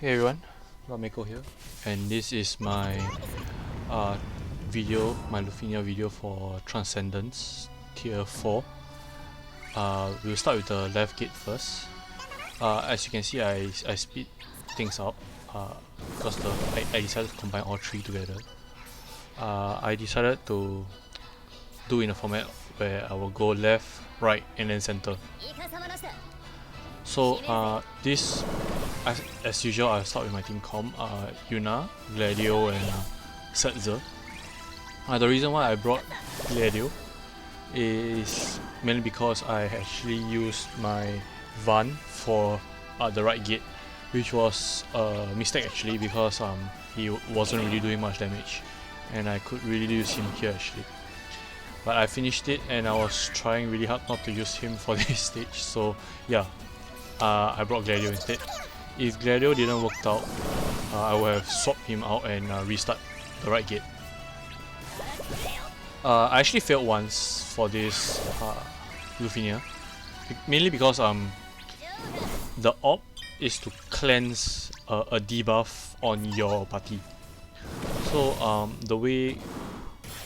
Hey everyone, bloodmako here, and this is my video, my Lufenia video for Transcendence tier 4. We'll start with the left gate first. As you can see, I speed things up because I decided to combine all three together. I decided to do in a format where I will go left, right, and then center. So this, as usual, I'll start with my team comp, Yuna, Gladio, and Setzer. The reason why I brought Gladio is mainly because I actually used my Van for the right gate, which was a mistake actually because he wasn't really doing much damage, and I could really use him here actually. But I finished it and I was trying really hard not to use him for this stage, so yeah. I brought Gladio instead. If Gladio didn't work out, I would have swapped him out and restart the right gate. I actually failed once for this Lufenia, mainly because the op is to cleanse a debuff on your party. So the way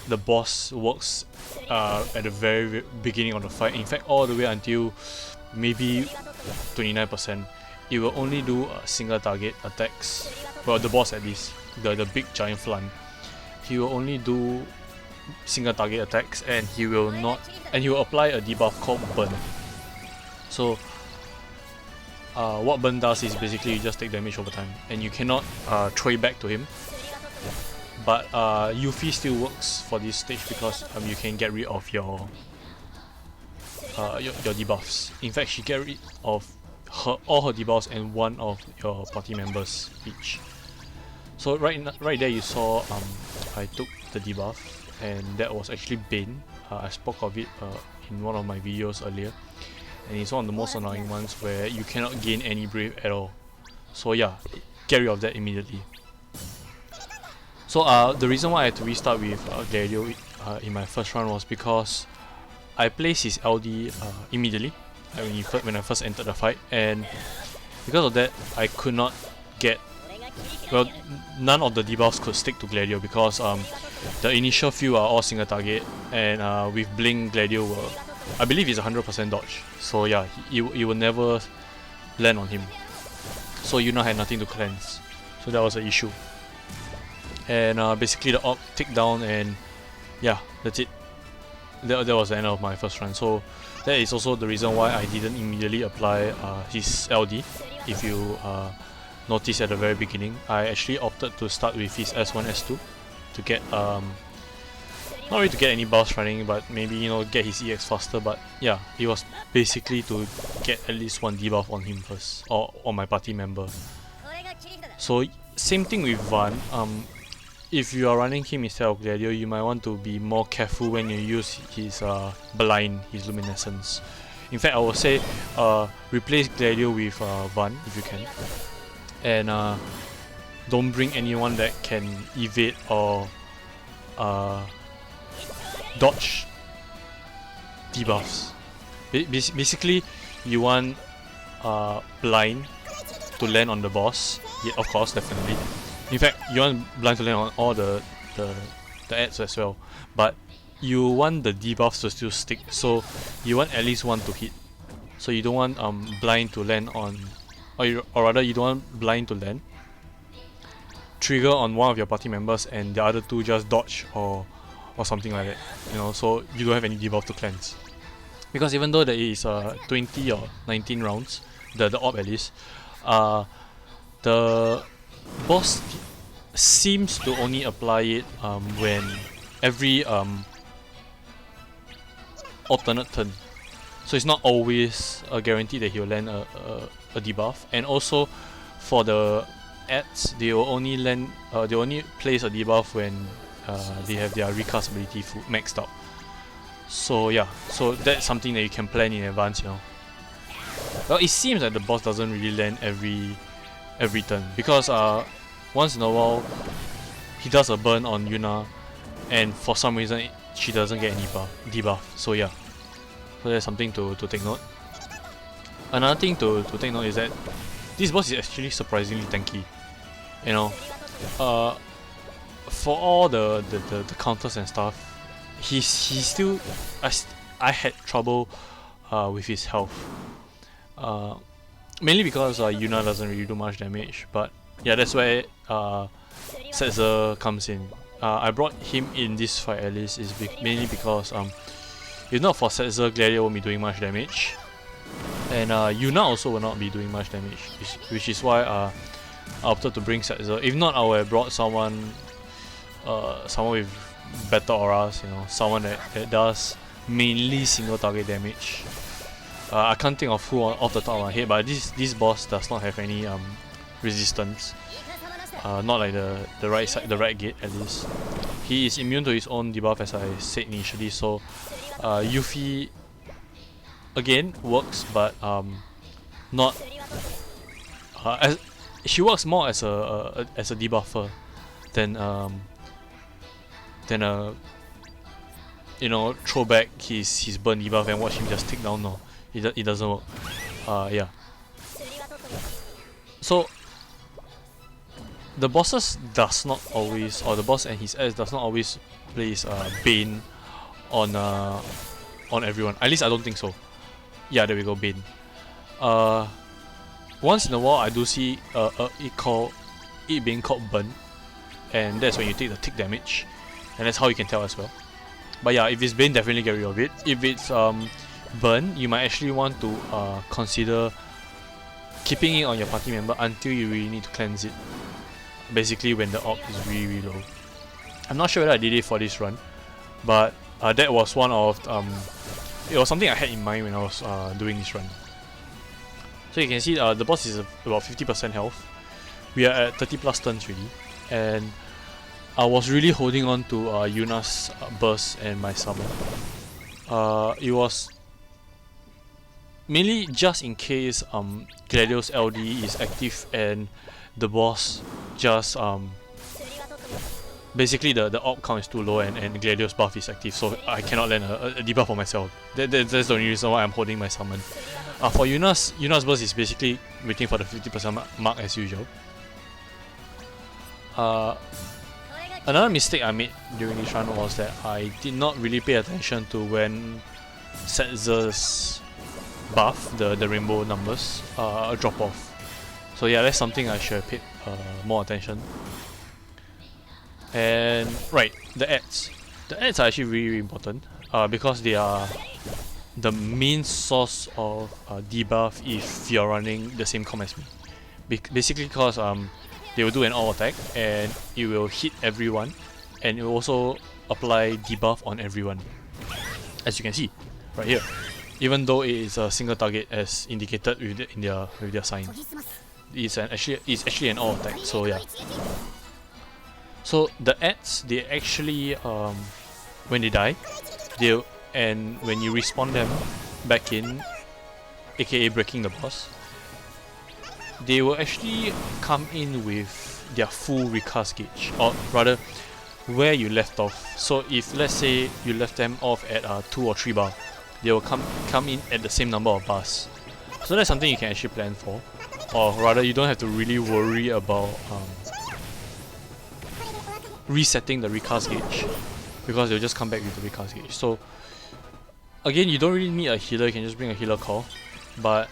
the boss works at the very beginning of the fight, in fact all the way until maybe 29%, it will only do single target attacks. Well, the boss at least, the big giant Flan, he will only do single target attacks, and he will apply a debuff called burn. So what burn does is basically you just take damage over time, and you cannot throw it back to him. But Yuffie still works for this stage because you can get rid of your debuffs. In fact, she get rid of all her debuffs and one of your party members each. So right there you saw I took the debuff, and that was actually Bane. I spoke of it in one of my videos earlier, and it's one of the most annoying ones where you cannot gain any brave at all. So yeah, get rid of that immediately. So the reason why I had to restart with Gladio in my first run was because I placed his LD immediately when I first entered the fight, and because of that I could not get, well, none of the debuffs could stick to Gladio because the initial few are all single target, and with Blink Gladio I believe it's 100% dodge, so yeah, it will never land on him. So Yuna had nothing to cleanse, so that was an issue. And basically the op ticked down, and yeah, that's it. That was the end of my first run. So that is also the reason why I didn't immediately apply his LD. If you notice at the very beginning, I actually opted to start with his S1, S2 to get not really to get any buffs running, but maybe get his EX faster. But yeah, it was basically to get at least one debuff on him first, or on my party member. So same thing with Van. If you are running him instead of Gladio, you might want to be more careful when you use his Blind, his Luminescence. In fact, I would say replace Gladio with Van if you can, and don't bring anyone that can evade or dodge debuffs. Basically, you want Blind to land on the boss. Yeah, of course, definitely. In fact, you want Blind to land on all the ads as well, but you want the debuffs to still stick, so you want at least one to hit. So you don't want Blind to land on, or rather you don't want Blind to land, trigger on one of your party members, and the other two just dodge or something like that. So you don't have any debuff to cleanse. Because even though there is 20 or 19 rounds, the op at least, the boss seems to only apply it when every alternate turn. So it's not always a guarantee that he'll land a debuff. And also for the ads, they will only land they only place a debuff when they have their recast ability maxed out. So yeah, so that's something that you can plan in advance. Well, it seems that the boss doesn't really land every turn, because once in a while he does a burn on Yuna, and for some reason she doesn't get any debuff. So yeah, so that's something to take note. Another thing to take note is that this boss is actually surprisingly tanky. You know, for all the counters and stuff, he's still. I had trouble with his health. Mainly because Yuna doesn't really do much damage, but yeah, that's where Setzer comes in. I brought him in this fight at least is mainly because if not for Setzer, Gladio won't be doing much damage, and Yuna also will not be doing much damage, which is why I opted to bring Setzer. If not, I would have brought someone with better auras, you know, someone that does mainly single target damage. I can't think of who off the top of my head, but this boss does not have any resistance. Not like the right side, the right gate at least. He is immune to his own debuff, as I said initially. So Yuffie again works, but not as she works more as a debuffer than you know, throw back his burn debuff and watch him just take down. No, it doesn't work. Yeah. So the bosses does not always, or the boss and his ass does not always place Bane on everyone. At least I don't think so. Yeah, there we go, Bane. Once in a while I do see it being called burn, and that's when you take the tick damage, and that's how you can tell as well. But yeah, if it's Bane, definitely get rid of it. If it's burn, you might actually want to consider keeping it on your party member until you really need to cleanse it. Basically when the orb is really low. I'm not sure whether I did it for this run, but that was one of it was something I had in mind when I was doing this run. So you can see the boss is about 50% health. We are at 30 plus turns really, and I was really holding on to Yuna's burst and my summon. It was mainly just in case Gladio's LD is active and the boss just basically the orb count is too low and Gladio's buff is active, so I cannot land a debuff for myself. That's the only reason why I'm holding my summon. For Yuna's burst is basically waiting for the 50% mark as usual. Another mistake I made during this run was that I did not really pay attention to when Setzer's buff, the rainbow numbers, drop off. So yeah, that's something I should have paid more attention. And right, the ads. The ads are actually really important because they are the main source of debuff if you're running the same comp as me. Basically because they will do an all attack and it will hit everyone, and it will also apply debuff on everyone, as you can see right here, even though it is a single target as indicated with their sign. It's actually an all attack, so yeah. So the ads, they actually when they die, and when you respawn them back in, aka breaking the boss, they will actually come in with their full recast gauge, or rather where you left off. So if let's say you left them off at 2 or 3 bar, they will come in at the same number of bars. So that's something you can actually plan for, or rather you don't have to really worry about resetting the recast gauge, because they'll just come back with the recast gauge. So again, you don't really need a healer, you can just bring a healer core, but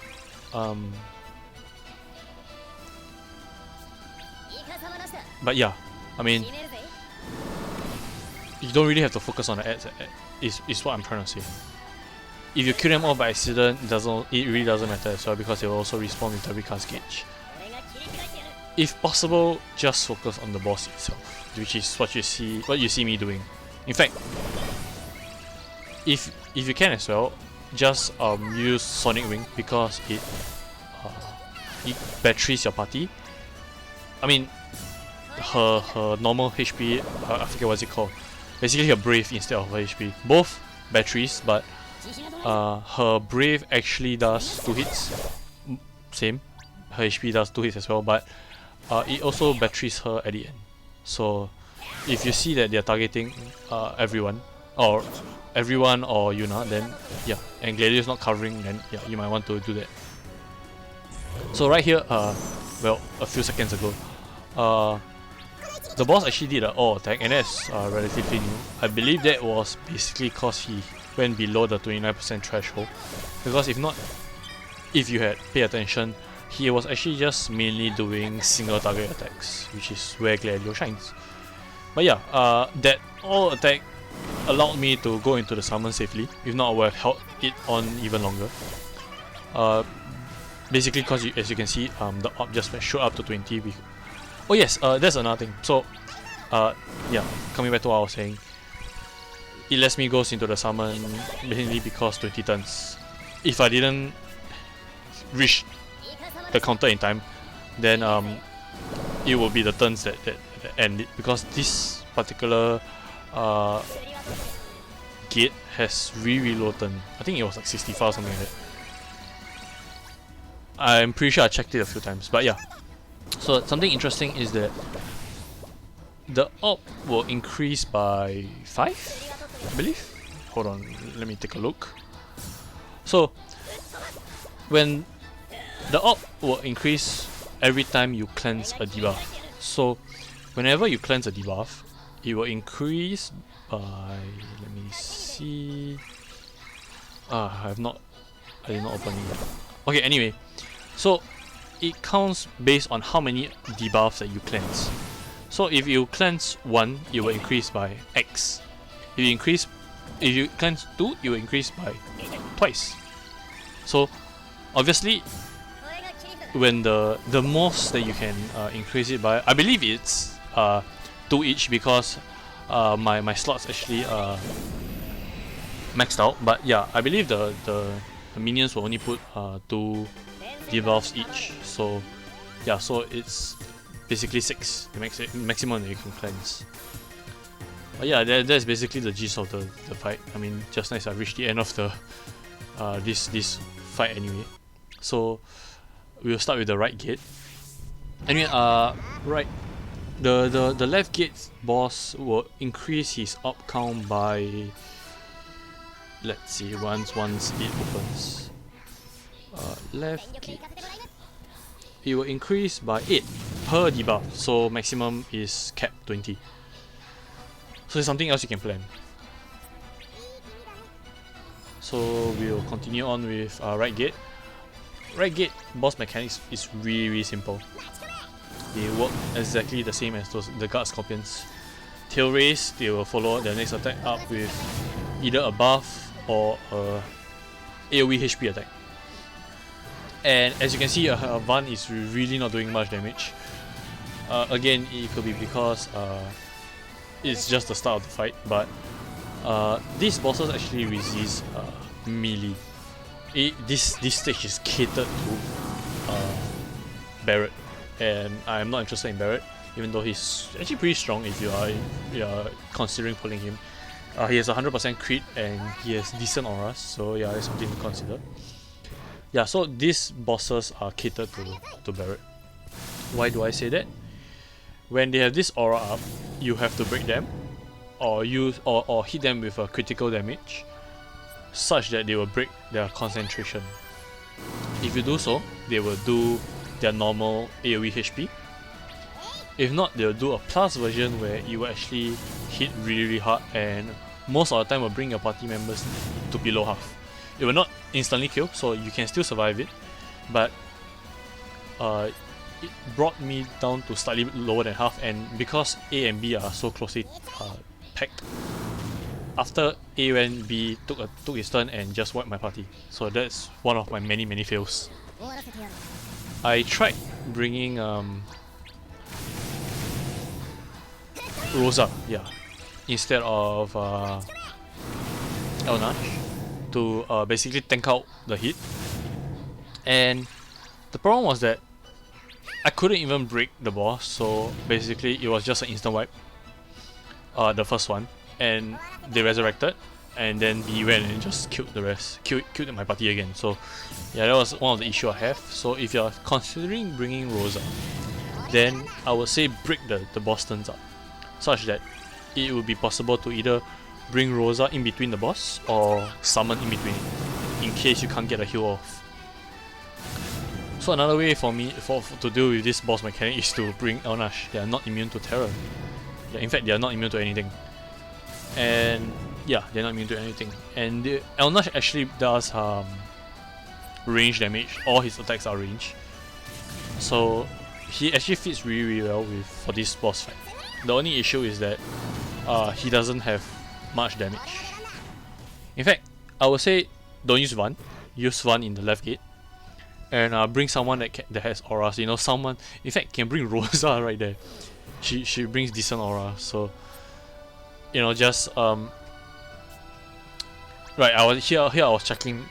yeah, I mean, you don't really have to focus on the ads, is what I'm trying to say. If you kill them off by accident, it really doesn't matter as well, because they will also respawn with the recast gauge. If possible, just focus on the boss itself, which is what you see me doing. In fact, if you can as well, just use Sonic Wing, because it batteries your party. I mean, her normal HP, I forget what's it called. Basically her Brave instead of her HP. Both batteries, but her Brave actually does 2 hits. Same. Her HP does 2 hits as well, but it also batteries her at the end. So if you see that they're targeting everyone or Yuna, then yeah, and Gladio is not covering, then yeah, you might want to do that. So right here, well, a few seconds ago, the boss actually did an all attack, and that's relatively new. I believe that was basically because he went below the 29% threshold. Because if you had paid attention, he was actually just mainly doing single target attacks, which is where Gladio shines. But yeah, that all attack allowed me to go into the summon safely. If not, I would have held it on even longer. Basically, because as you can see, the op just shot up to 20. Oh yes, that's another thing. So, yeah, coming back to what I was saying, it lets me go into the summon mainly because 20 turns. If I didn't reach the counter in time, then it will be the turns that end it, because this particular gate has really low turn. I think it was like 65 or something like that. I'm pretty sure I checked it a few times, but yeah. So something interesting is that the op will increase by 5, I believe. Hold on, let me take a look. So when the op will increase every time you cleanse a debuff. So whenever you cleanse a debuff, it will increase by, let me see. I did not open it yet. Okay, anyway, so it counts based on how many debuffs that you cleanse. So if you cleanse 1, it will increase by X. If you cleanse 2, it will increase by twice. So obviously, when the most that you can increase it by, I believe it's 2 each, because my slots actually maxed out. But yeah, I believe the minions will only put 2 debuffs each. So yeah, so it's basically 6, the maximum that you can cleanse. But yeah, that's basically the gist of the fight. I mean, just nice I reached the end of the this fight anyway. So we'll start with the right gate. Anyway, right, the left gate boss will increase his op count by, let's see, once it opens. Left gate, it will increase by 8 per debuff, so maximum is capped 20. So it's something else you can plan. So we'll continue on with right gate. Right gate boss mechanics is really simple. They work exactly the same as the guard scorpions. Tail raise, they will follow their next attack up with either a buff or a AoE HP attack. And as you can see, Van is really not doing much damage. Again, it could be because it's just the start of the fight, but these bosses actually resist melee. This stage is catered to Barret, and I'm not interested in Barret, even though he's actually pretty strong if you are considering pulling him. He has 100% crit and he has decent auras, so yeah, that's something to consider. Yeah, so these bosses are catered to Barret. Why do I say that? When they have this aura up, you have to break them or hit them with a critical damage such that they will break their concentration. If you do so, they will do their normal AoE HP. If not, they will do a plus version where you will actually hit really hard, and most of the time will bring your party members to below half. It will not instantly kill, so you can still survive it, but it brought me down to slightly lower than half, and because A and B are so closely packed, after A went, B took his turn and just wiped my party. So that's one of my many fails. I tried bringing Rosa, yeah, instead of Elnash to basically tank out the hit, and the problem was that I couldn't even break the boss, so basically it was just an instant wipe, the first one, and they resurrected, and then he went and just killed the rest, killed my party again. So yeah, that was one of the issues I have. So if you're considering bringing Rosa, then I would say break the boss turns up, such that it would be possible to either bring Rosa in between the boss or summon in between, in case you can't get a heal off. So another way for me to deal with this boss mechanic is to bring Elnash. They are not immune to terror. Yeah, in fact, they are not immune to anything. And yeah, they're not immune to anything. And Elnash actually does range damage. All his attacks are range. So he actually fits really well for this boss fight. The only issue is that he doesn't have much damage. In fact, I would say don't use Van. Use Van in the left gate. And bring someone that has auras. You know, someone. In fact, can bring Rosa right there. She brings decent aura. So you know, just right. I was here. I was checking.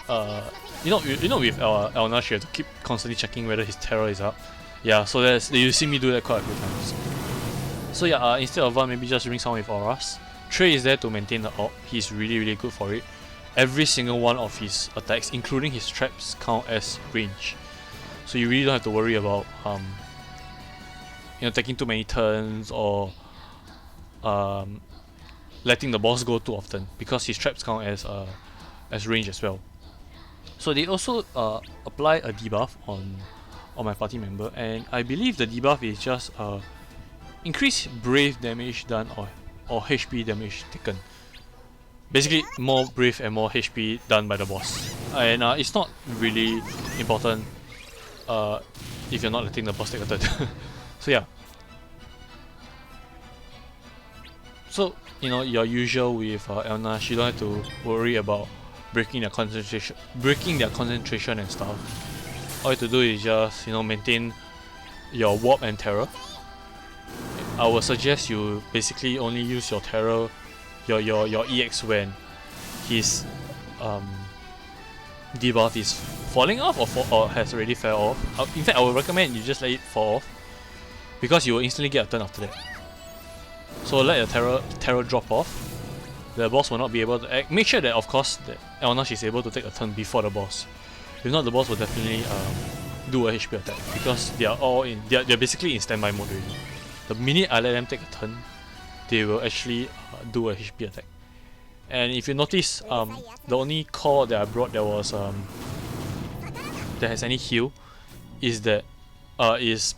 You know with Elnash, you have to keep constantly checking whether his terror is up. Yeah. So you see me do that quite a few times. So yeah. Instead of Van, maybe just bring someone with auras. Trey is there to maintain the AoE. He's really good for it. Every single one of his attacks, including his traps, count as range. So you really don't have to worry about taking too many turns or letting the boss go too often, because his traps count as range as well. So they also apply a debuff on my party member, and I believe the debuff is just increase brave damage done or HP damage taken. Basically, more brave and more HP done by the boss, and it's not really important if you're not letting the boss take a turn. So yeah. So you know, your usual with Elnash, you don't have to worry about breaking their concentration and stuff. All you have to do is just maintain your warp and terror. I would suggest you basically only use your terror, your EX when his debuff is falling off or has already fell off. In fact, I would recommend you just let it fall off, because you will instantly get a turn after that. So let your terror drop off. The boss will not be able to act. Make sure that, of course, that Elnash is able to take a turn before the boss. If not, the boss will definitely do a HP attack, because they are all they're basically in standby mode already. The minute I let them take a turn, they will actually do a HP attack. And if you notice, the only core that I brought that was that has any heal is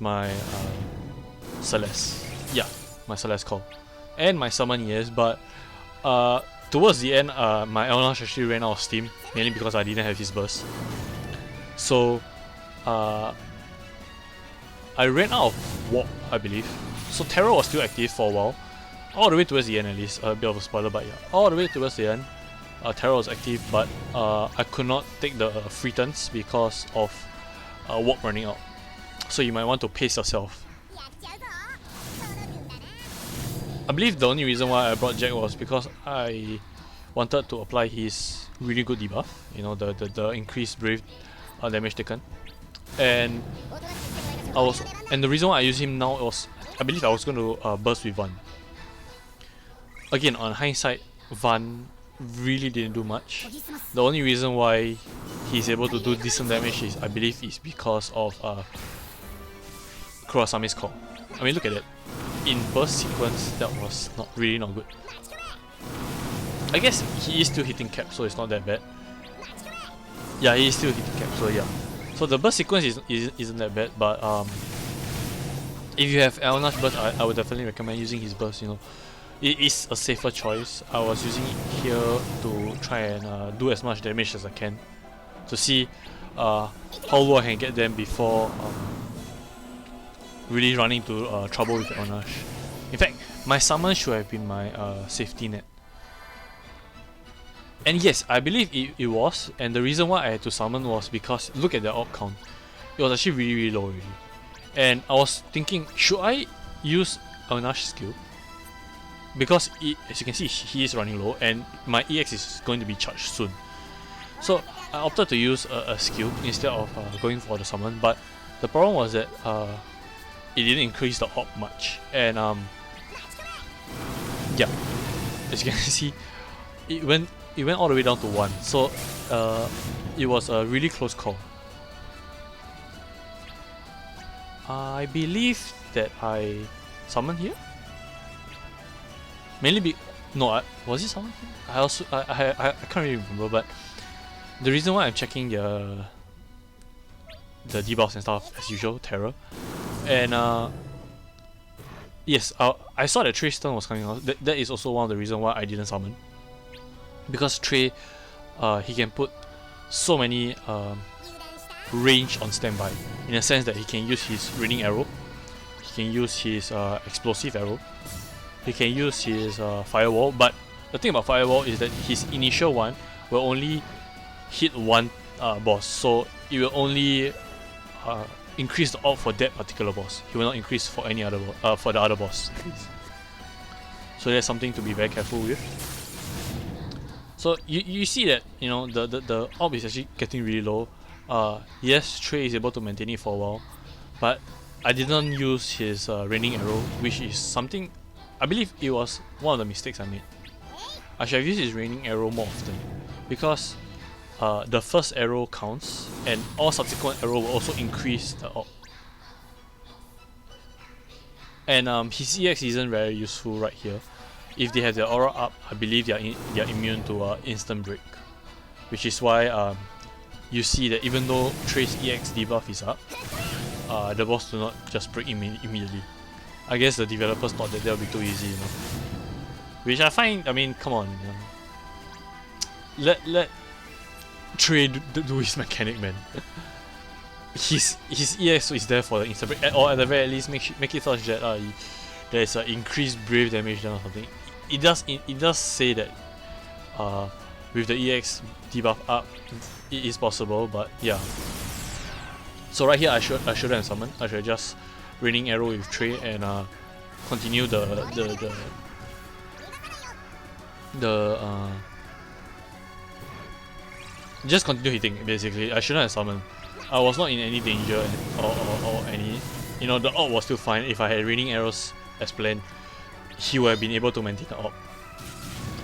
my Celeste. Yeah, my Celeste core. And my summon, yes, but towards the end, my Elnash actually ran out of steam, mainly because I didn't have his burst. So I ran out of warp, I believe. So terror was still active for a while, all the way towards the end at least. A bit of a spoiler, but yeah, all the way towards the end, terror was active, but I could not take the free turns because of warp running out. So you might want to pace yourself. I believe the only reason why I brought Jack was because I wanted to apply his really good debuff, you know, the increased brave damage taken, and the reason why I use him now was I believe I was going to burst with Van. Again, on hindsight, Van really didn't do much. The only reason why he's able to do decent damage is, I believe, is because of Kurasame's core. I mean, look at it. In burst sequence, that was not good. I guess he is still hitting cap, so it's not that bad. Yeah, he is still hitting cap, so yeah. So the burst sequence isn't that bad, but if you have Elnash burst, I would definitely recommend using his burst. You know, it is a safer choice. I was using it here to try and do as much damage as I can, to see how low I can get them before really running into trouble with Elnash. In fact, my summon should have been my safety net. And yes, I believe it was, and the reason why I had to summon was because look at the AoE count. It was actually really low already. And I was thinking, should I use Elnash's skill? Because as you can see, he is running low and my EX is going to be charged soon. So I opted to use a skill instead of going for the summon, but the problem was that it didn't increase the AoE much. And yeah, as you can see, it went all the way down to 1. So it was a really close call. I believe that I summoned here. Mainly was it summoned here? I can't really remember, but the reason why I'm checking the the debuffs and stuff as usual, Terror. And yes, I saw that Trey's turn was coming out. That is also one of the reasons why I didn't summon. Because Trey, he can put so many range on standby, in a sense that he can use his raining arrow, he can use his explosive arrow, he can use his firewall. But the thing about firewall is that his initial one will only hit one boss, so it will only increase the orb for that particular boss. He will not increase for any other for the other boss. So that's something to be very careful with. So you see that, you know, the orb is actually getting really low. Yes, Trey is able to maintain it for a while, but I didn't use his raining arrow, which is something, I believe it was one of the mistakes I made. I should have used his raining arrow more often, because the first arrow counts, and all subsequent arrow will also increase the orb. And his EX isn't very useful right here. If they have their aura up, I believe they are immune to instant break, which is why you see that even though Trey's EX debuff is up, the boss do not just break immediately. I guess the developers thought that would be too easy, you know. Which I find, I mean, come on, let Trey do his mechanic, man. His EX is there for the instant break, or at the very least make it such that there is an increased brave damage or something. It does say that with the EX debuff up, it is possible, but yeah. So right here I shouldn't have summoned. I should have just raining arrow with Trey and continue just continue hitting basically. I shouldn't have summoned. I was not in any danger or any, you know, the orb was still fine. If I had raining arrows as planned, he would have been able to maintain the orb.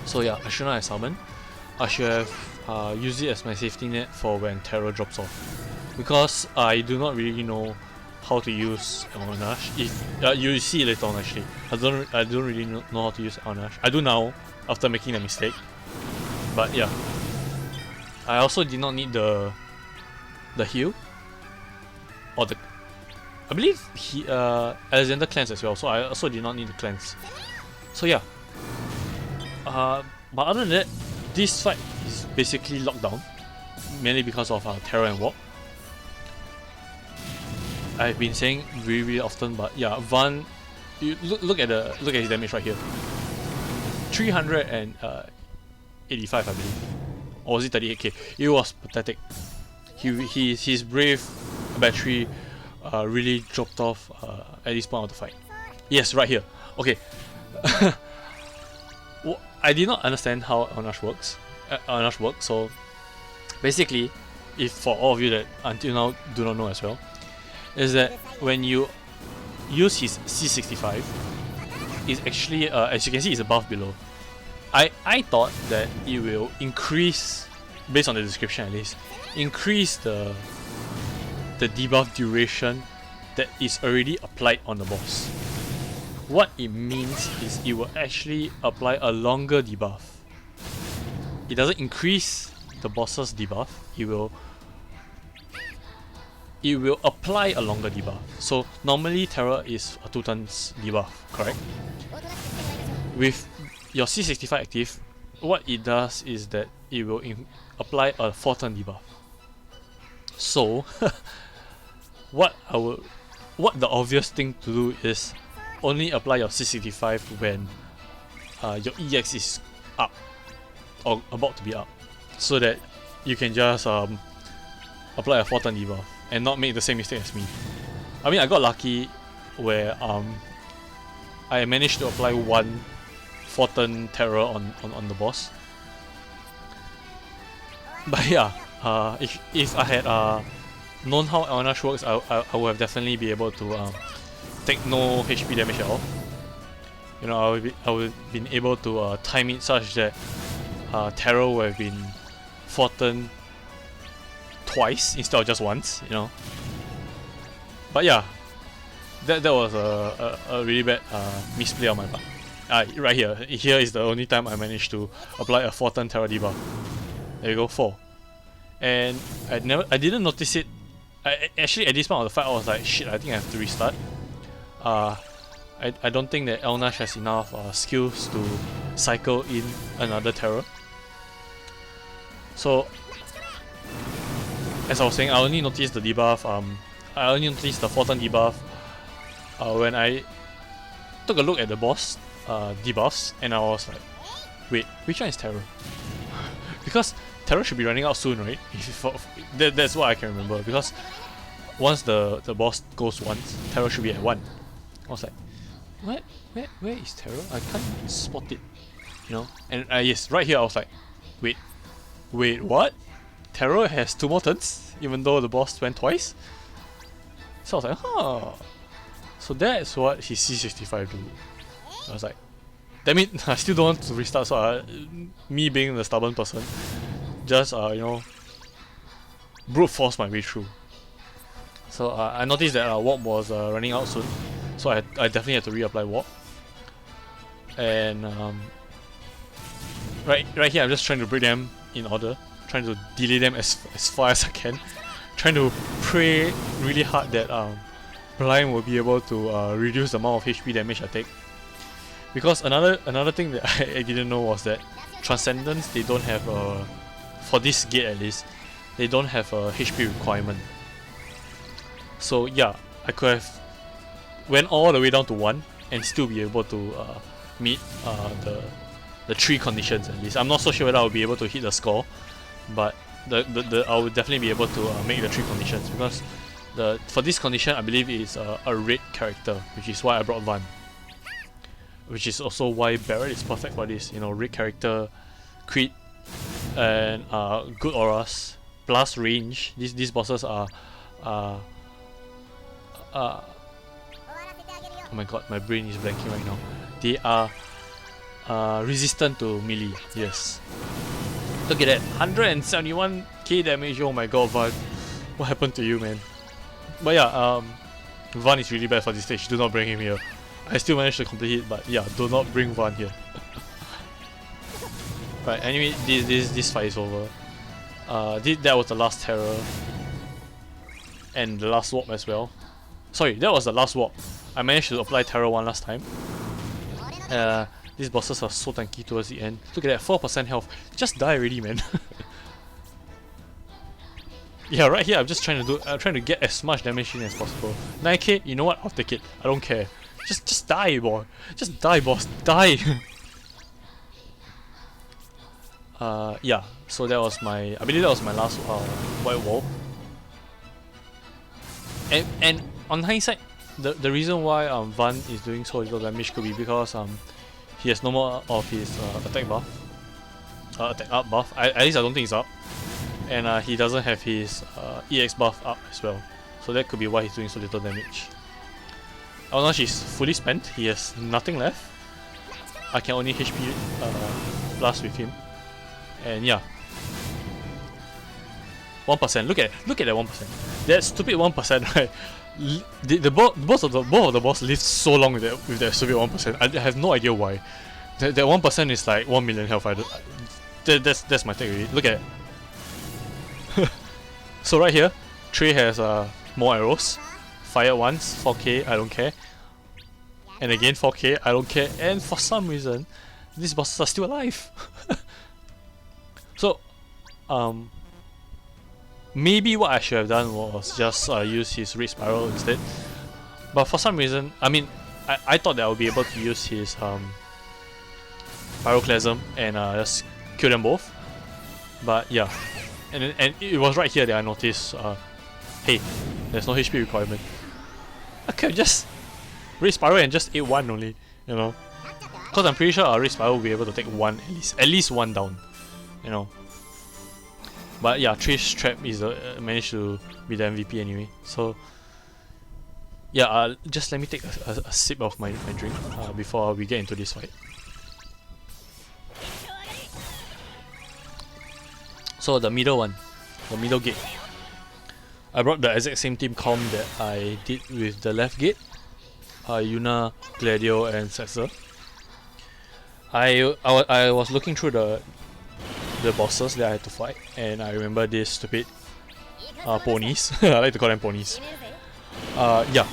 So yeah, I shouldn't have summoned. I should have used it as my safety net for when Terror drops off, because I do not really know how to use Onash. If you see it later on, actually, I don't really know how to use Onash. I do now after making a mistake, but yeah. I also did not need the heal, or the, I believe he Alexander cleanse as well, so I also did not need the cleanse. So yeah. But other than that, this fight is basically locked down, mainly because of Terror and Warp. I've been saying really often, but yeah, Van, you look at his damage right here. 385, I believe, or was it 38k? It was pathetic. His brave battery really dropped off at this point of the fight. Yes, right here. Okay. I did not understand how Onash works. So basically, if for all of you that until now do not know as well, is that when you use his C65, it's actually as you can see, it's a buff below. I thought that it will increase, based on the description at least, increase the debuff duration that is already applied on the boss. What it means is it will actually apply a longer debuff. It doesn't increase the boss's debuff, it will apply a longer debuff. So normally Terror is a 2 turns debuff, correct? With your C65 active, what it does is that it will apply a 4 turn debuff. So what the obvious thing to do is only apply your C65 when your EX is up or about to be up, so that you can just apply a 4 turn debuff and not make the same mistake as me. I mean, I got lucky where I managed to apply one 4 turn Terror on the boss. But yeah, if I had known how Onash works, I would have definitely be able to take no HP damage at all. You know, I would have been able to time it such that Terror would have been 4 turn twice instead of just once, you know. But yeah, that was a really bad misplay on my part. Right here is the only time I managed to apply a 4 turn Terror debuff. There you go, 4. And I didn't notice it Actually at this point of the fight I was like, shit, I think I have to restart. I don't think that Elnash has enough skills to cycle in another terror. So as I was saying, I only noticed the debuff, I only noticed the 4-turn debuff when I took a look at the boss debuffs, and I was like, wait, which one is terror? Because terror should be running out soon, right? That's what I can remember, because once the boss goes once, terror should be at 1. I was like, where is terror? I can't spot it, you know? And yes, right here I was like, wait, what? Terror has 2 more turns, even though the boss went twice? So I was like, huh. So that's what his C65 do. I was like, damn it, I still don't want to restart, so me being the stubborn person, just you know, brute force my way through. So I noticed that warp was running out soon, so I definitely had to reapply warp. And right here I'm just trying to bring them in order, trying to delay them as far as I can, trying to pray really hard that Blind will be able to reduce the amount of HP damage I take. Because another thing that I didn't know was that Transcendence, they don't have for this gate at least, they don't have a HP requirement. So yeah, I could have went all the way down to 1 and still be able to meet the 3 conditions at least. I'm not so sure whether I'll be able to hit the score, but I will definitely be able to make the 3 conditions, because for this condition I believe it's a red character, which is why I brought Van. Which is also why Barret is perfect for this, you know, red character, crit, and good auras, plus range. These bosses are oh my god, my brain is blanking right now. They are resistant to melee, yes. Look at that, 171k damage, oh my god, Van. What happened to you, man? But yeah, Van is really bad for this stage, do not bring him here. I still managed to complete it, but yeah, do not bring Van here. Right, anyway, this fight is over. That was the last terror. And the last warp as well. Sorry, that was the last warp. I managed to apply terror 1 last time. These bosses are so tanky towards the end. Look at that, 4% health. Just die already, man. Yeah, right here I'm just trying to get as much damage in as possible. 9k, you know what? I'll take it. I don't care. Just die, boy. Just die, boss. Die. Yeah. So that was I believe that was my last white wall. And on hindsight, the reason why Van is doing so little damage could be because he has no more of his attack buff, attack up buff. At least I don't think it's up, and he doesn't have his EX buff up as well. So that could be why he's doing so little damage. Oh no, she's fully spent. He has nothing left. I can only HP blast with him, and yeah, 1%. Look at that 1%. That stupid 1%, right? Both of the boss live so long with that stupid 1%. I have no idea why. That 1% is like 1 million health. That's my take really. Look at it. So right here, Trey has more arrows. Fire once, 4k, I don't care. And again 4k, I don't care. And for some reason, these bosses are still alive. So, maybe what I should have done was just use his red spiral instead. But for some reason, I mean, I thought that I would be able to use his pyroclasm and just kill them both. But yeah, and it was right here that I noticed, hey, there's no HP requirement. I could have just red spiral and just 8-1 only, you know. Because I'm pretty sure our red spiral will be able to take at least one down, you know. But yeah, Trish Trap is managed to be the MVP anyway. So yeah, just let me take a sip of my drink before we get into this fight. So the middle one, the middle gate. I brought the exact same team comp that I did with the left gate. Yuna, Gladio, and Setzer. I was looking through the bosses that I had to fight, and I remember this stupid ponies. I like to call them ponies. Yeah,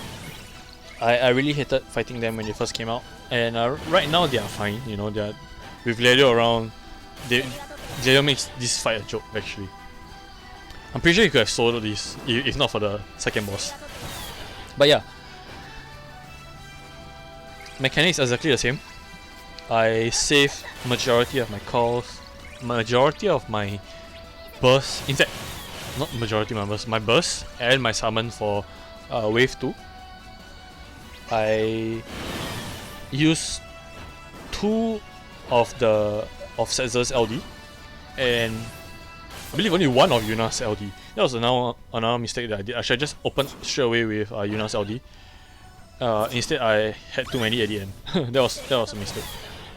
I really hated fighting them when they first came out, and right now they are fine. You know, they're with Gladio around. Gladio makes this fight a joke actually. I'm pretty sure you could have soloed this if not for the second boss. But yeah, mechanics are exactly the same. I save majority of my calls, majority of my bursts. In fact, not majority of my bursts, my bursts and my summon for wave 2. I use 2 of Setzer's LD, and I believe only 1 of Yuna's LD. That was another mistake that I did. I should have just opened straight away with Yuna's LD. Instead, I had too many at the end. that was a mistake.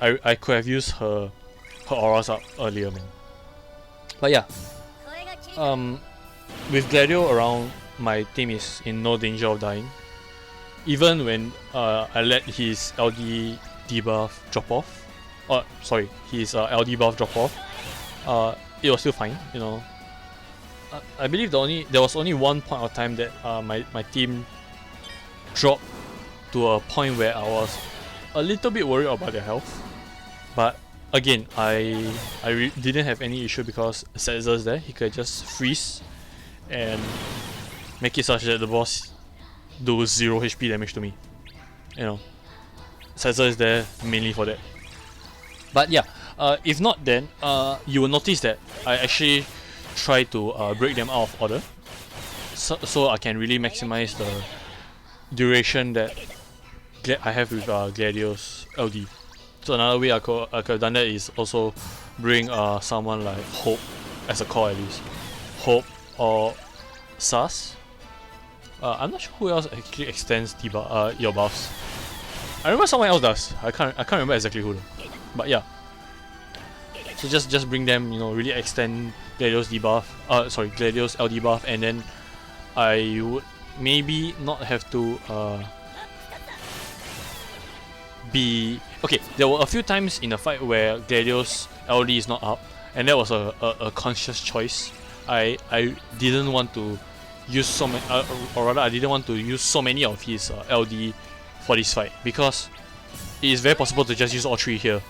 I could have used her auras up earlier, man. But yeah, with Gladio around, my team is in no danger of dying. Even when I let his LD debuff drop off, his LD buff drop off, it was still fine, you know. I believe there was only one point of time that my team dropped to a point where I was a little bit worried about their health. But again, I didn't have any issue because Setzer's there. He could just freeze and make it such that the boss do 0 HP damage to me. You know, Setzer is there mainly for that. But yeah, if not, then you will notice that I actually try to break them out of order, so I can really maximize the duration that I have with Gladio's LD. So another way I could have done that is also bring someone like Hope as a core at least. Hope or Sas. I'm not sure who else actually extends your buffs. I remember someone else does. I can't remember exactly who though. But yeah. So just bring them, you know, really extend Gladio's debuff. Gladio's LD buff, and then I would maybe not have to be okay. There were a few times in the fight where Gladio's LD is not up, and that was a conscious choice. I didn't want to use so many, or rather, I didn't want to use so many of his LD for this fight because it is very possible to just use all 3 here.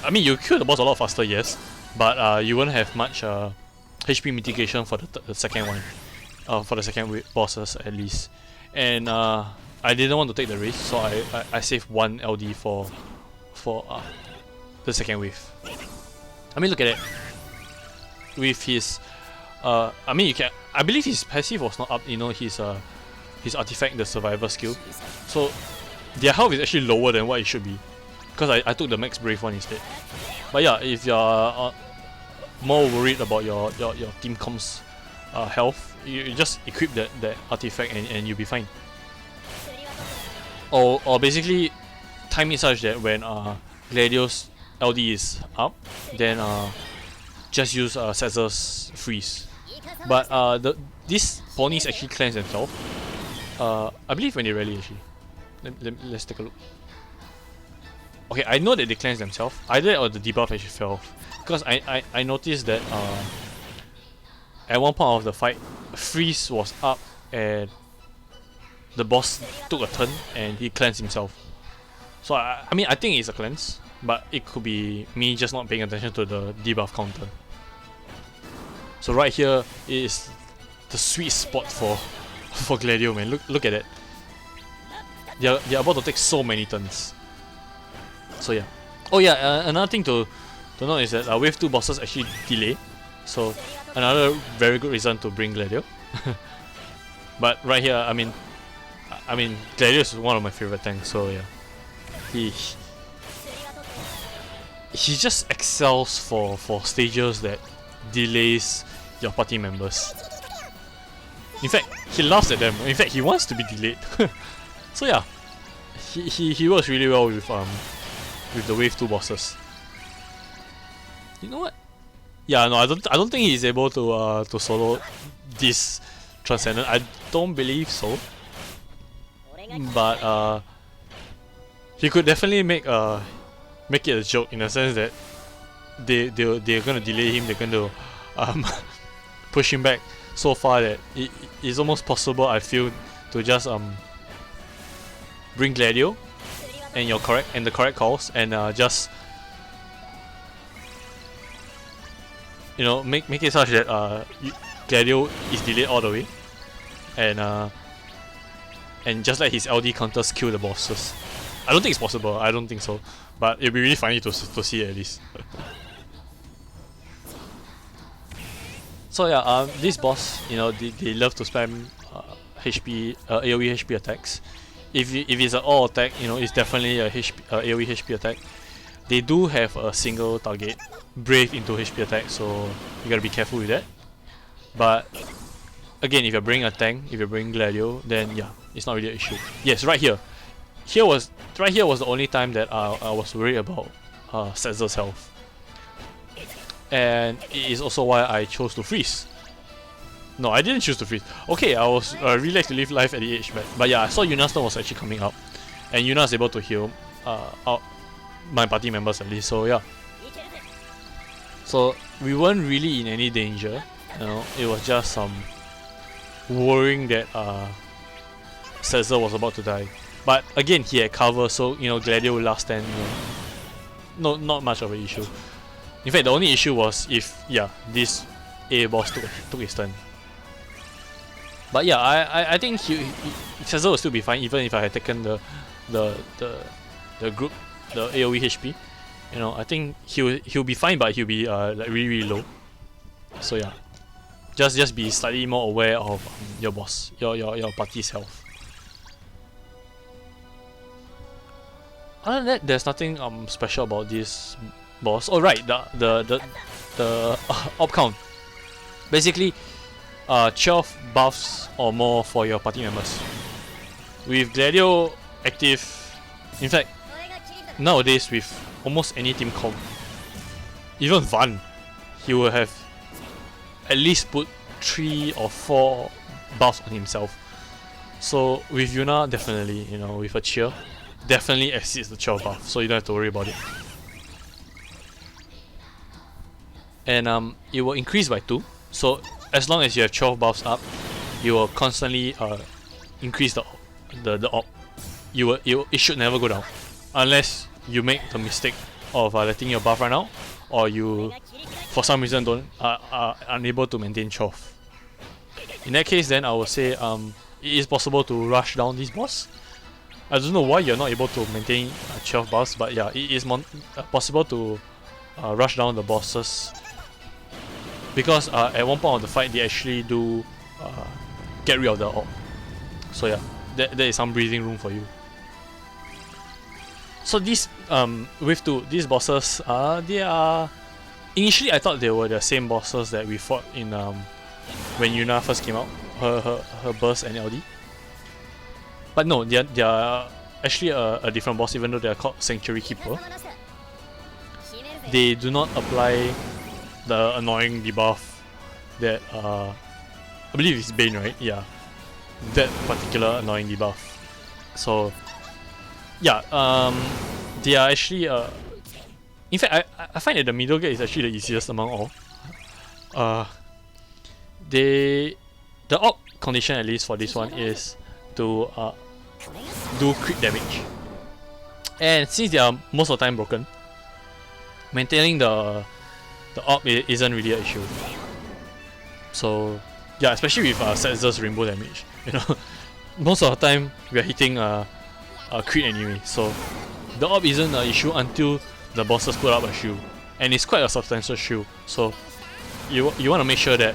I mean, you kill the boss a lot faster, yes, but you won't have much HP mitigation for the second one, for the second bosses at least. And I didn't want to take the risk, so I saved 1 LD for the second wave. I mean, look at it. With his, I mean, I believe his passive was not up. You know, his artifact, the survivor skill. So their health is actually lower than what it should be, because I took the max brave one instead. But yeah, if you're more worried about your team comp's health, you just equip that artifact and you'll be fine. Or basically time it such that when Gladio's LD is up, then just use Setzer's freeze. But these ponies actually cleanse themselves. I believe when they rally actually. Let's take a look. Okay, I know that they cleanse themselves. Either that or the debuff actually fell off. Because I noticed that at one point of the fight, freeze was up and the boss took a turn and he cleansed himself. So I mean, I think it's a cleanse, but it could be me just not paying attention to the debuff counter. So right here is the sweet spot for Gladio, man. Look at it. They're about to take so many turns. So yeah. Oh yeah, another thing to note is that wave 2 bosses actually delay. So another very good reason to bring Gladio. But right here, I mean Gladio is one of my favorite tanks, so yeah. He just excels for stages that delays your party members. In fact, he laughs at them. In fact, he wants to be delayed. So yeah, he works really well with the wave 2 bosses. You know what? Yeah, no, I don't think he's able to solo this Transcendence. I don't believe so. But he could definitely make it a joke in the sense that they're gonna delay him. They're gonna push him back so far that it is almost possible, I feel, to just bring Gladio and the correct calls and just make it such that Gladio is delayed all the way and just let his LD counters kill the bosses. I don't think it's possible. I don't think so, but it'll be really funny to see at least. So yeah, this boss, they love to spam HP AoE HP attacks. If it's an all attack, it's definitely a AoE HP attack. They do have a single target, brave into HP attack, so you gotta be careful with that. But again, if you're bringing a tank, if you're bringing Gladio, then yeah, it's not really an issue. Yes, right here was the only time that I was worried about Setzer's health, and it is also why I chose to freeze. No, I didn't choose to freeze. Okay, I was relaxed to live life at the edge, but yeah, I saw Yuna's turn was actually coming up, and Yuna's able to heal out my party members at least. So yeah, so we weren't really in any danger. It was just some worrying that Setzer was about to die. But again, he had cover, so Gladio will last stand. Not much of an issue. In fact, the only issue was if this A boss took his turn. But yeah, I think Setzer will still be fine even if I had taken the group, the AoE HP. I think he'll be fine, but he'll be like really low. So yeah, just be slightly more aware of your boss, your party's health. Other than that, there's nothing special about this boss. Oh right, the op count. Basically, 12 buffs or more for your party members. With Gladio active, in fact, nowadays with almost any team comp, even Van, he will have at least put 3 or 4 buffs on himself. So with Yuna, definitely, with a cheer, definitely exceeds the 12 buff, so you don't have to worry about it. And it will increase by 2, so as long as you have 12 buffs up, you will constantly increase the op. It should never go down, unless you make the mistake of letting your buff run out, or you for some reason are unable to maintain 12. In that case, then I would say it is possible to rush down this boss. I don't know why you're not able to maintain 12 buffs, but yeah, it is possible to rush down the bosses, because at one point of the fight they actually do get rid of the orb. So yeah, there is some breathing room for you. So these these bosses, they are initially I thought they were the same bosses that we fought in when Yuna first came out, her burst and LD. But no, they are actually a different boss, even though they are called Sanctuary Keeper. They do not apply the annoying debuff that I believe it's Bane, right? Yeah, that particular annoying debuff. So yeah, they are actually in fact I find that the middle gate is actually the easiest among all. The op condition, at least for this one, is to do crit damage, and since they are most of the time broken, maintaining the op isn't really an issue. So yeah, especially with Setzer's rainbow damage, most of the time we are hitting a crit anyway, so the op isn't an issue until the bosses put up a shield, and it's quite a substantial shield. So you want to make sure that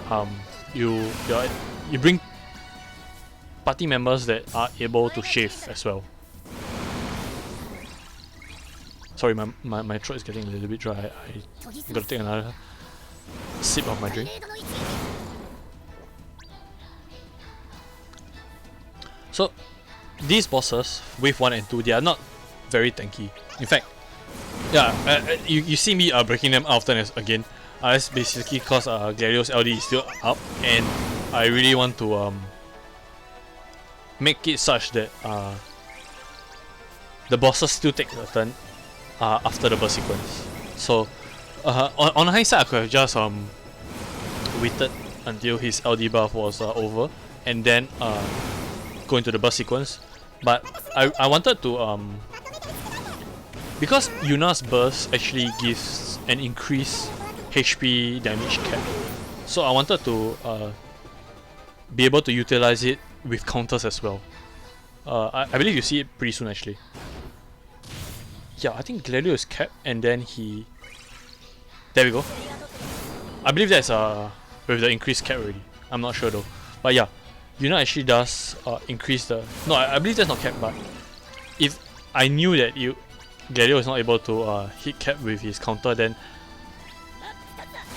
you bring party members that are able to shave as well. Sorry, my throat is getting a little bit dry. I gotta take another sip of my drink. So these bosses, wave 1 and 2, they are not very tanky. In fact, yeah, you see me breaking them often again. That's basically because Gladio's LD is still up, and I really want to make it such that the bosses still take a turn after the burst sequence. So on hindsight, I could have just waited until his LD buff was over, and then go into the burst sequence. But I wanted to because Yuna's burst actually gives an increased HP damage cap, so I wanted to be able to utilize it with counters as well. I believe you see it pretty soon actually. Yeah, I think Gladio is capped and then he... There we go. I believe that's with the increased cap already. I'm not sure though. But yeah, Yuna actually does increase the... No, I believe that's not cap, but if I knew that Gladio is not able to hit cap with his counter, then...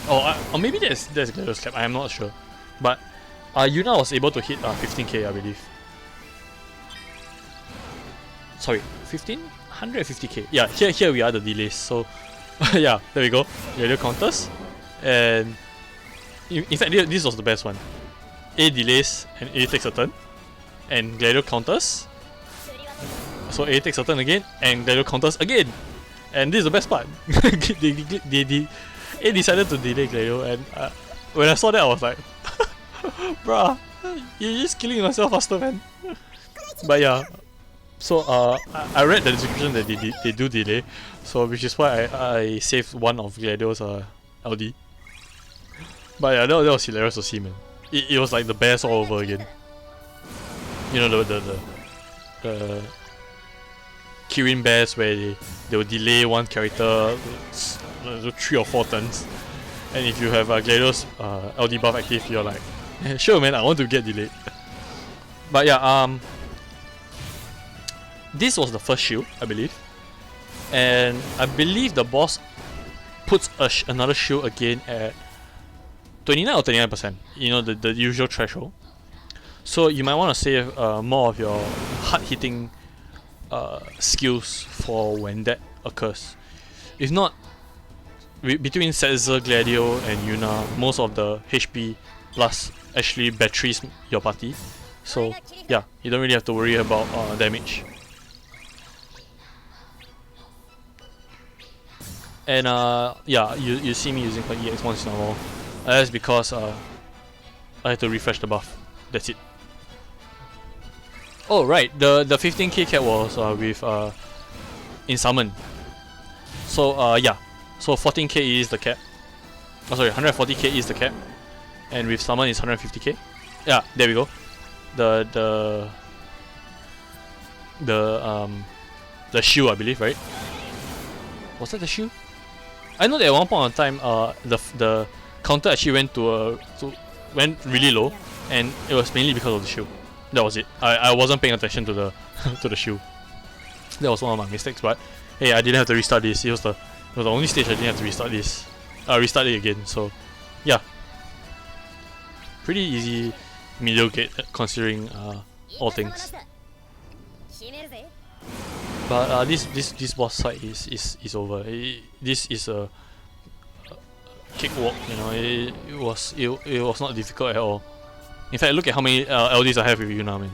or maybe that's Gladio's cap, I am not sure. But Yuna was able to hit 15k, I believe. Sorry, 150k. Yeah, here we are, the delays. So yeah, there we go. Gladio counters, and in fact this was the best one. A delays and A takes a turn, and Gladio counters. So A takes a turn again, and Gladio counters again. And this is the best part. A decided to delay Gladio, and when I saw that I was like, bruh, you're just killing yourself faster, man. But yeah. So I read the description that they do delay, so which is why I saved one of Gladio's LD. But yeah, that was hilarious to see, man. It was like the best all over again. You know the Kirin bears where they will delay one character 3 or 4 turns, and if you have Gladio's LD buff active, you're like, sure man, I want to get delayed. But yeah, this was the first shield, I believe, and I believe the boss puts another shield again at 29 or 29%, you know, the usual threshold. So you might want to save more of your hard hitting skills for when that occurs. If not, between Setzer, Gladio and Yuna, most of the HP plus actually batteries your party, so yeah, you don't really have to worry about damage. And yeah, you see me using her EX once in a while. That's because I had to refresh the buff. That's it. Oh right, the 15k cap was with in summon. So yeah, so 14k is the cap. Oh sorry, 140k is the cap, and with summon is 150k. Yeah, there we go. The shield, I believe, right? Was that the shield? I know that at one point of time, the counter actually went really low, and it was mainly because of the shield. That was it. I wasn't paying attention to the to the shield. That was one of my mistakes. But hey, I didn't have to restart this. It was the only stage I didn't have to restart this. Restart it again. So yeah, pretty easy middle gate considering all things. But this boss fight is over. This is a cakewalk, you know. It was not difficult at all. In fact, look at how many LDs I have with Yuna, man.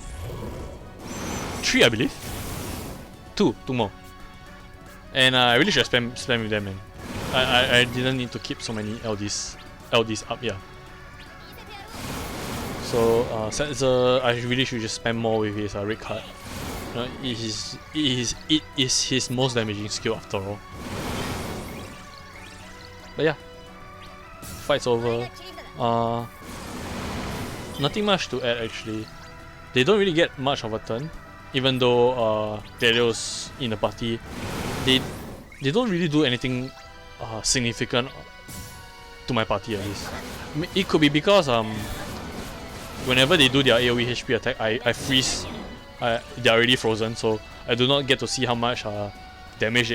3, I believe. 2 more. And I really should have spam with them, man. I didn't need to keep so many LDs up, yeah. So Setzer, I really should just spam more with his red card. You know, it is his most damaging skill after all. But yeah, fight's over. Nothing much to add actually. They don't really get much of a turn, even though Gladio's in the party. They don't really do anything significant to my party at least. It could be because whenever they do their AoE HP attack, I freeze. They're already frozen, so I do not get to see how much damage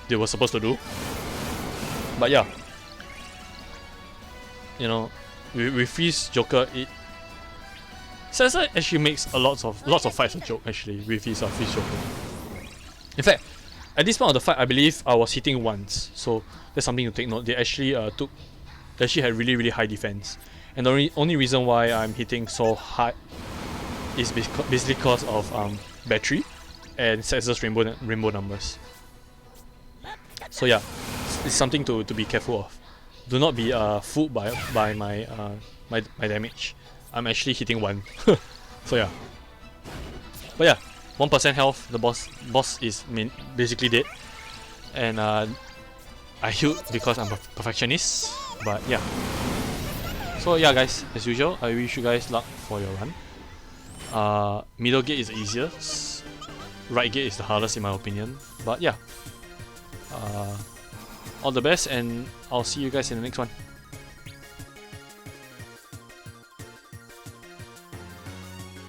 they were supposed to do. But yeah, you know, with freeze Joker, Setzer actually makes lots of fights a joke actually with his freeze Joker. In fact, at this point of the fight, I believe I was hitting once, so that's something to take note. They actually they actually had really high defense, and the only reason why I'm hitting so hard is basically because of battery and Setzer's rainbow numbers. So yeah, it's something to be careful of. Do not be fooled by my my damage. I'm actually hitting 1. So yeah. But yeah, 1% health, the boss is basically dead. And I healed because I'm a perfectionist. But yeah. So yeah guys, as usual, I wish you guys luck for your run. Middle gate is the easiest. Right gate is the hardest in my opinion. But yeah. All the best, and I'll see you guys in the next one.